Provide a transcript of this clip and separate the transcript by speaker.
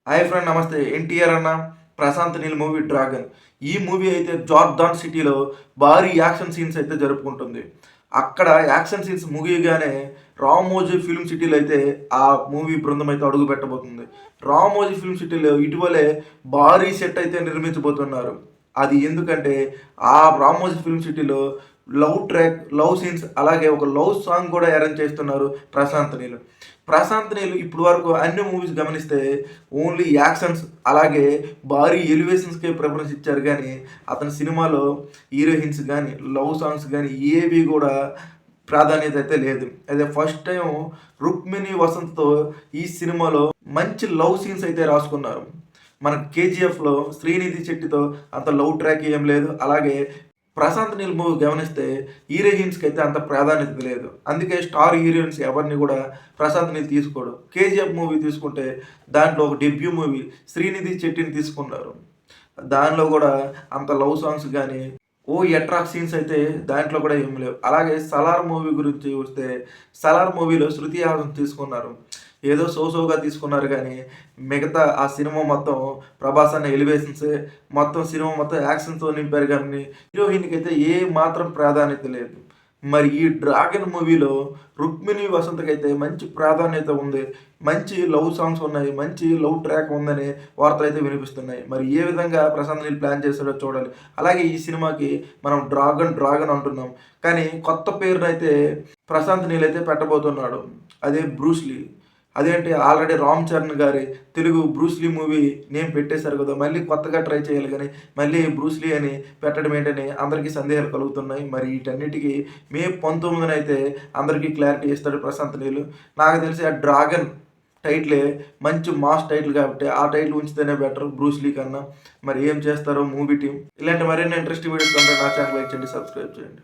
Speaker 1: Hi friend నమస్తే. ఎన్టీఆర్ అన్న, Prashanth Neel movie 'dragon'. ఈ మూవీ అయితే జార్దాన్ సిటీలో భారీ యాక్షన్ సీన్స్ అయితే జరుపుకుంటుంది. అక్కడ యాక్షన్ సీన్స్ ముగియగానే రామోజీ ఫిల్మ్ సిటీలో అయితే ఆ మూవీ బృందం అయితే అడుగు పెట్టబోతుంది. రామోజీ ఫిల్మ్ సిటీలో ఇటీవలే భారీ సెట్ అయితే నిర్మించబోతున్నారు. అది ఎందుకంటే ఆ రామోజీ ఫిల్మ్ సిటీలో లవ్ సీన్స్ అలాగే ఒక లవ్ సాంగ్ కూడా అరేంజ్ చేస్తున్నారు ప్రశాంత్ నీల్. ప్రశాంత్ నీల్ ఇప్పటి వరకు అన్ని మూవీస్ గమనిస్తే ఓన్లీ యాక్షన్స్ అలాగే భారీ ఎలివేషన్స్కే ప్రిఫరెన్స్ ఇచ్చారు కానీ అతని సినిమాలో హీరోయిన్స్ కానీ లవ్ సాంగ్స్ కానీ ఏవి కూడా ప్రాధాన్యత అయితే లేదు. అదే ఫస్ట్ టైం రుక్మిణి వసంత్తో ఈ సినిమాలో మంచి లవ్ సీన్స్ అయితే రాసుకున్నారు. మన కేజీఎఫ్లో శ్రీనిధి శెట్టితో అంత లవ్ ట్రాక్ ఏం లేదు. అలాగే ప్రశాంత్ నీల్ మూవీ గమనిస్తే హీరోయిన్స్కి అయితే అంత ప్రాధాన్యత లేదు. అందుకే స్టార్ హీరోయిన్స్ ఎవరిని కూడా ప్రశాంత్ నీల్ తీసుకోడు. కేజీఎఫ్ మూవీ తీసుకుంటే దాంట్లో ఒక డెబ్యూ మూవీ శ్రీనిధి శెట్టిని తీసుకున్నారు. దానిలో కూడా అంత లవ్ సాంగ్స్ కానీ అట్రాక్ట్ సీన్స్ అయితే దాంట్లో కూడా ఏం లేవు. అలాగే సలార్ మూవీ గురించి వస్తే సలార్ మూవీలో శృతి హాసన్ తీసుకున్నారు. ఏదో సోగా తీసుకున్నారు కానీ మిగతా ఆ సినిమా మొత్తం ప్రభాస్ అన్న ఎలివేషన్సే మొత్తం సినిమా మొత్తం యాక్షన్తో నింపారు కానీ హీరోయిన్కి అయితే ఏ మాత్రం ప్రాధాన్యత లేదు. మరి ఈ డ్రాగన్ మూవీలో రుక్మిణి వసంతకి అయితే మంచి ప్రాధాన్యత ఉంది. మంచి లవ్ సాంగ్స్ ఉన్నాయి, మంచి లవ్ ట్రాక్ ఉందని వార్తలు అయితే వినిపిస్తున్నాయి. మరి ఏ విధంగా ప్రశాంత్ నీల్ ప్లాన్ చేస్తాడో చూడాలి. అలాగే ఈ సినిమాకి మనం డ్రాగన్ అంటున్నాం కానీ కొత్త పేరునైతే ప్రశాంత్ నీల్ అయితే పెట్టబోతున్నాడు. అదే బ్రూస్లీ. అదేంటి ఆల్రెడీ రామ్ చరణ్ గారి తెలుగు బ్రూస్లీ మూవీ నేమ్ పెట్టేశారు కదా, మళ్ళీ కొత్తగా ట్రై చేయాలి కానీ మళ్ళీ బ్రూస్లీ అని పెట్టడం ఏంటని అందరికీ సందేహాలు కలుగుతున్నాయి. మరి వీటన్నిటికీ మే 19న అయితే అందరికీ క్లారిటీ ఇస్తాడు ప్రశాంత్ నీల్. నాకు తెలిసి ఆ డ్రాగన్ టైటిలే మంచి మాస్ టైటిల్ కాబట్టి ఆ టైటిల్ ఉంచితేనే బెటర్ బ్రూస్లీ కన్నా. మరి ఏం చేస్తారో మూవీ టీం. ఇలాంటి మరిన్ని ఇంట్రెస్టింగ్ వీడియోస్ కంటే నా ఛానల్ లైక్ చేయండి, సబ్స్క్రైబ్ చేయండి.